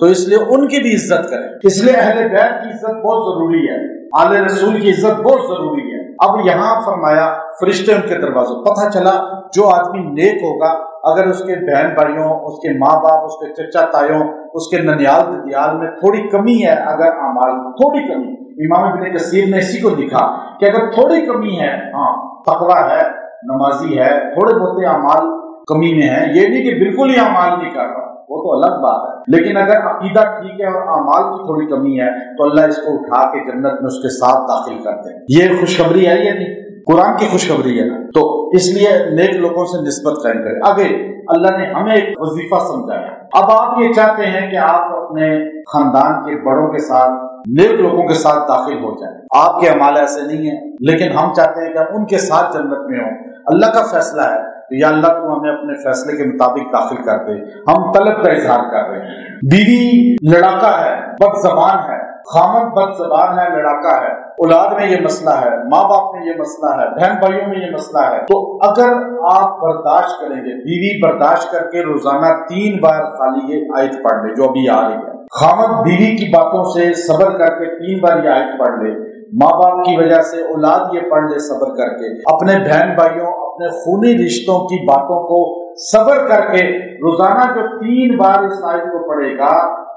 تو اس لیے ان کی بھی عزت کریں. اس لیے اہل بیت کی عزت بہت ضروری ہے, آل رسول کی عزت بہت ضروری ہے. اب یہاں فرمایا فرشتے ان کے دروازوں. پتہ چلا جو آدمی نیک ہوگا, اگر اس کے بہن بھائیوں, اس کے ماں باپ, اس کے چچا تایوں, اس کے ننیال ددیال میں تھوڑی کمی ہے, اگر اعمال تھوڑی کمی, امام ابن کثیر نے اسی کو لکھا کہ اگر تھوڑی کمی ہے, ہاں تقویٰ ہے, نمازی ہے, تھوڑے بہت اعمال کمی میں ہے, یہ نہیں کہ بالکل ہی اعمال نہیں کر رہا, وہ تو الگ بات ہے. لیکن اگر عقیدہ ٹھیک ہے اور اعمال کی تھوڑی کمی ہے تو اللہ اس کو اٹھا کے جنت میں اس کے ساتھ داخل کرتے ہیں. یہ خوشخبری ہے یا نہیں؟ قرآن کی خوشخبری ہے نا. تو اس لیے نیک لوگوں سے نسبت قائم کریں. آگے اللہ نے ہمیں ایک وظیفہ سمجھایا. اب آپ یہ چاہتے ہیں کہ آپ اپنے خاندان کے بڑوں کے ساتھ, نیک لوگوں کے ساتھ داخل ہو جائیں. آپ کے اعمال ایسے نہیں ہیں, لیکن ہم چاہتے ہیں کہ ہم ان کے ساتھ جنت میں ہوں. اللہ کا فیصلہ ہے, تو یا اللہ تو ہمیں اپنے فیصلے کے مطابق داخل کر دے. ہم طلب کا اظہار کر رہے ہیں. بیوی لڑاکا ہے, بد زبان ہے, خامد بد زبان ہے, لڑاکا ہے, اولاد میں یہ مسئلہ ہے, ماں باپ میں یہ مسئلہ ہے, بہن بھائیوں میں یہ مسئلہ ہے. تو اگر آپ برداشت کریں گے, بیوی برداشت کر کے روزانہ 3 بار خالی یہ آیت پڑھ لے جو ابھی آ رہی ہے, خامد بیوی کی باتوں سے صبر کر کے 3 بار یہ آیت پڑھ لے, ماں باپ کی وجہ سے اولاد یہ پڑھ لے صبر کر کے, اپنے بہن بھائیوں, اپنے خونی رشتوں کی باتوں کو صبر کر کے روزانہ جو 3 بار اس آیت کو پڑھے گا,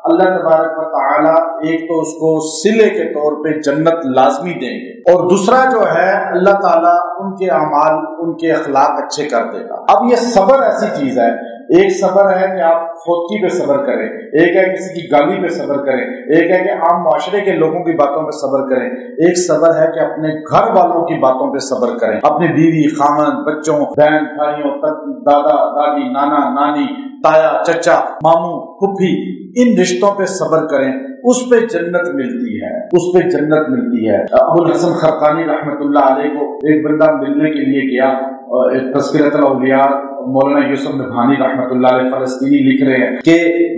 اللہ تبارک و تعالی ایک تو اس کو صلے کے طور پہ جنت لازمی دیں گے, اور دوسرا جو ہے اللہ تعالیٰ ان کے اعمال, ان کے اخلاق اچھے کر دے گا. اب یہ صبر ایسی چیز ہے, ایک صبر ہے کہ آپ فوتگی پہ صبر کریں, ایک ہے کسی کی گالی پہ صبر کریں, ایک ہے کہ عام معاشرے کے لوگوں کی باتوں پہ صبر کریں, ایک صبر ہے کہ اپنے گھر والوں کی باتوں پہ صبر کریں, اپنی بیوی, خامن, بچوں, بہن بھائیوں, دادا دادی, نانا نانی, تایا چچا, ماموں پھپھی, ان رشتوں پہ صبر کریں. اس پہ جنت ملتی ہے, اس پہ جنت ملتی ہے. ابو الحسن خرقانی رحمۃ اللہ علیہ کو ایک بندہ ملنے کے لیے گیا, تذکرۃ الاولیاء مولانا یوسف نبھانی رحمۃ اللہ علیہ فلسطینی لکھ رہے ہیں کہ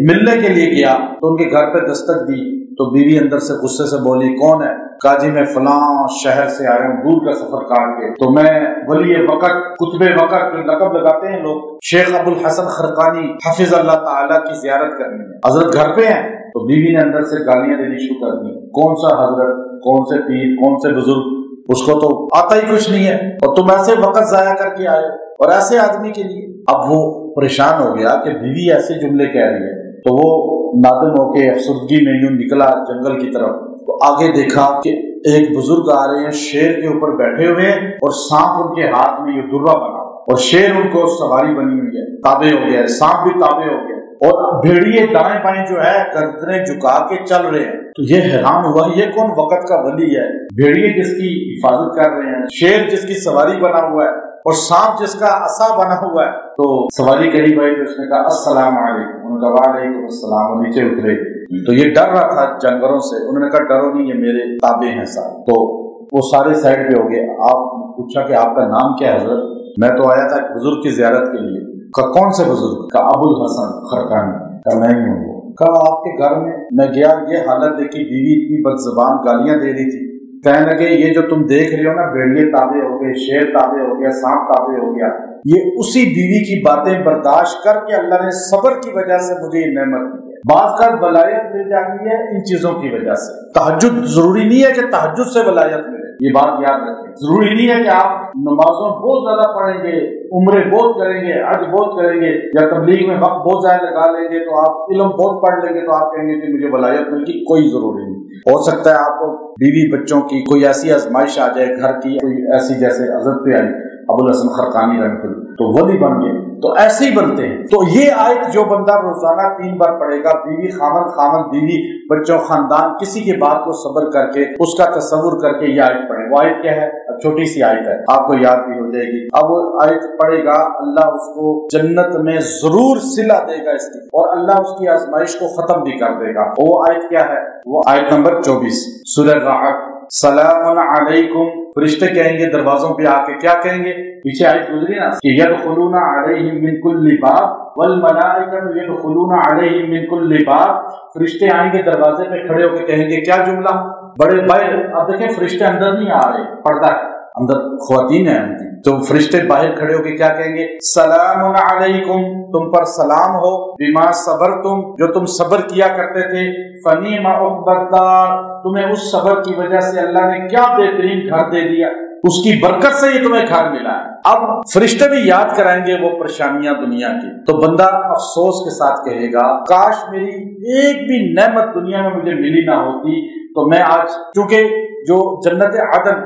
ملنے کے لیے گیا تو ان کے گھر پہ دستک دی, تو بیوی اندر سے غصے سے بولی, کون ہے؟ کہا جی میں فلاں شہر سے آیا ہوں, دور کا سفر کاٹ کے, تو میں ولی وقت, قطب وقت جو لقب لگاتے ہیں لوگ, شیخ ابو الحسن خرقانی حفظ اللہ تعالیٰ کی زیارت کرنی ہے, حضرت گھر پہ ہیں. تو بیوی نے اندر سے گالیاں دینی شروع کر دی, کون سا حضرت, کون سے پیر, کون سے بزرگ, اس کو تو آتا ہی کچھ نہیں ہے, اور تم ایسے وقت ضائع کر کے آئے, اور ایسے آدمی کے لیے. اب وہ پریشان ہو گیا کہ بیوی ایسے جملے کہہ رہی ہے, تو وہ نادم ہو کے افسردگی میں یوں نکلا جنگل کی طرف. تو آگے دیکھا کہ ایک بزرگ آ رہے ہیں, شیر کے اوپر بیٹھے ہوئے ہیں, اور سانپ ان کے ہاتھ میں یہ درہ بنا, اور شیر ان کو سواری بنی ہوئی ہے, تابع ہو گیا ہے, سانپ بھی تابع ہو گیا, اور بھیڑیے دائیں بائیں جو ہے گردنیں جھکا کے چل رہے ہیں. تو یہ حیران ہوا, یہ کون وقت کا ولی ہے؟ بھیڑیے جس کی حفاظت کر رہے ہیں, شیر جس کی سواری بنا ہوا ہے, اور سانپ جس کا عصا بنا ہوا ہے. تو سواری قریب آئی تو اس نے کہا السلام علیکم, انہوں نے کہا وعلیکم السلام, اور نیچے اترے. تو یہ ڈر رہا تھا جانوروں سے, انہوں نے کہا ڈرو نہیں, یہ میرے تابع ہیں سارے. تو وہ سارے سائڈ پہ ہو گئے. آپ پوچھا کہ آپ کا نام کیا ہے حضرت؟ میں تو آیا تھا بزرگ کی زیارت کے لیے. کہا کون سے بزرگ؟ کہا ابو الحسن خرقانی. کہا میں ہی ہوں. کہا آپ کے گھر میں گیا, یہ حالت دیکھی, بیوی اتنی بد زبان گالیاں دے رہی تھی. کہنے لگے یہ جو تم دیکھ رہے ہو نا, بھیڑیے تابع ہو گئے, شیر تابع ہو گیا, سانپ تابع ہو گیا, یہ اسی بیوی کی باتیں برداشت کر کے اللہ نے صبر کی وجہ سے مجھے یہ نعمت دی ہے. بعض کا ولایت مل جاتی ہے ان چیزوں کی وجہ سے. تہجد ضروری نہیں ہے کہ تہجد سے ولایت ملے, یہ بات یاد رکھیں. ضروری نہیں ہے کہ آپ نمازوں بہت زیادہ پڑھیں گے, عمرے بہت کریں گے, حج بہت کریں گے, یا تبلیغ میں وقت بہت زیادہ لگا لیں گے, تو آپ علم بہت پڑھ لیں گے تو آپ کہیں گے کہ مجھے ولایت مل گئی. کوئی ضروری نہیں. ہو سکتا ہے آپ کو بیوی بچوں کی کوئی ایسی آزمائش آ جائے, گھر کی کوئی ایسی جیسے حضرت پہ آئی ابو الحسن خرقانی رحمۃ اللہ, تو ولی بن گئے. تو ایسے ہی بنتے ہیں. تو یہ آیت جو بندہ روزانہ 3 بار پڑھے گا, بیوی خامن بیوی بچوں خاندان کسی کی بات کو صبر کر کے, اس کا تصور کر کے یہ آیت پڑھے. وہ آیت کیا ہے؟ چھوٹی سی آیت ہے, آپ کو یاد بھی ہو جائے گی. اب وہ آیت پڑھے گا, اللہ اس کو جنت میں ضرور صلہ دے گا اس کی, اور اللہ اس کی آزمائش کو ختم بھی کر دے گا. وہ آیت کیا ہے؟ وہ آیت نمبر 24 سورہ رعد. سلام علیکم, فرشتے کہیں گے دروازوں پہ آ کے, کیا کہیں گے؟ پیچھے آیت گزری نا کہ یدخلون علیہم من کل باب والملائکۃ یدخلون علیہم من کل باب. فرشتے آئیں گے دروازے پہ کھڑے ہو کے کہیں گے, کیا جملہ؟ بڑے بھائی اب دیکھیں فرشتے اندر نہیں آ رہے, پردہ ہے, اندر خواتین ہیں ان کی, تو فرشتے باہر کھڑے ہو کے کیا کہیں گے؟ سلام علیکم، تم پر سلام ہو، بما صبرتم، جو تم صبر کیا کرتے تھے، فنعم عقبی الدار، تمہیں اس صبر کی وجہ سے اللہ نے کیا بہترین گھر دے دیا، اس کی برکت سے یہ تمہیں گھر ملا ہے۔ اب فرشتے بھی یاد کرائیں گے وہ پریشانیاں دنیا کی، تو بندہ افسوس کے ساتھ کہے گا کاش میری ایک بھی نعمت دنیا میں مجھے ملی نہ ہوتی، تو میں آج، کیونکہ جو جنت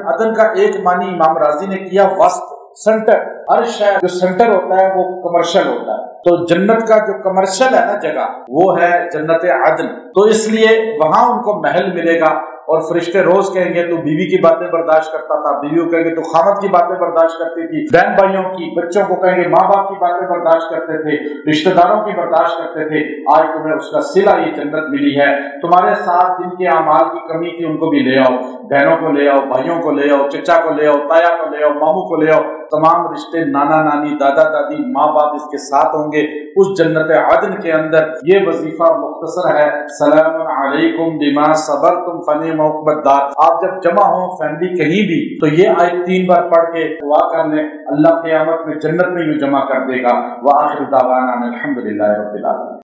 عدن کا ایک معنی امام راضی نے کیا وسط، سینٹر، ہر شہر جو سینٹر ہوتا ہے وہ کمرشل ہوتا ہے، تو جنت کا جو کمرشل ہے نا جگہ، وہ ہے جنت عدن، تو اس لیے وہاں ان کو محل ملے گا۔ اور فرشتے روز کہیں گے تو بیوی کی باتیں برداشت کرتا تھا، بیویوں کہیں گے تو خامد کی باتیں برداشت کرتی تھی، بہن بھائیوں کی، بچوں کو کہیں گے ماں باپ کی باتیں برداشت کرتے تھے، رشتہ داروں کی برداشت کرتے تھے، آج تمہیں اس کا صلہ یہ جنت ملی ہے، تمہارے ساتھ جن کے اعمال کی کمی تھی ان کو بھی لے آؤ، بہنوں کو لے آؤ، بھائیوں کو لے آؤ، چچا کو لے آؤ، تایا کو لے آؤ، ماموں کو لے آؤ، تمام رشتے، نانا نانی، دادا دادی، ماں باپ اس کے ساتھ ہوں گے اس جنت عدن کے اندر۔ یہ وظیفہ مختصر ہے، سلام علیکم بما صبرتم فنعم عقبی الدار۔ آپ جب جمع ہوں فیملی کہیں بھی تو یہ آیت 3 بار پڑھ کے دعا کر لیں، اللہ قیامت میں جنت میں یوں جمع کر دے گا۔ وآخر دعوانا الحمدللہ رب العالمین۔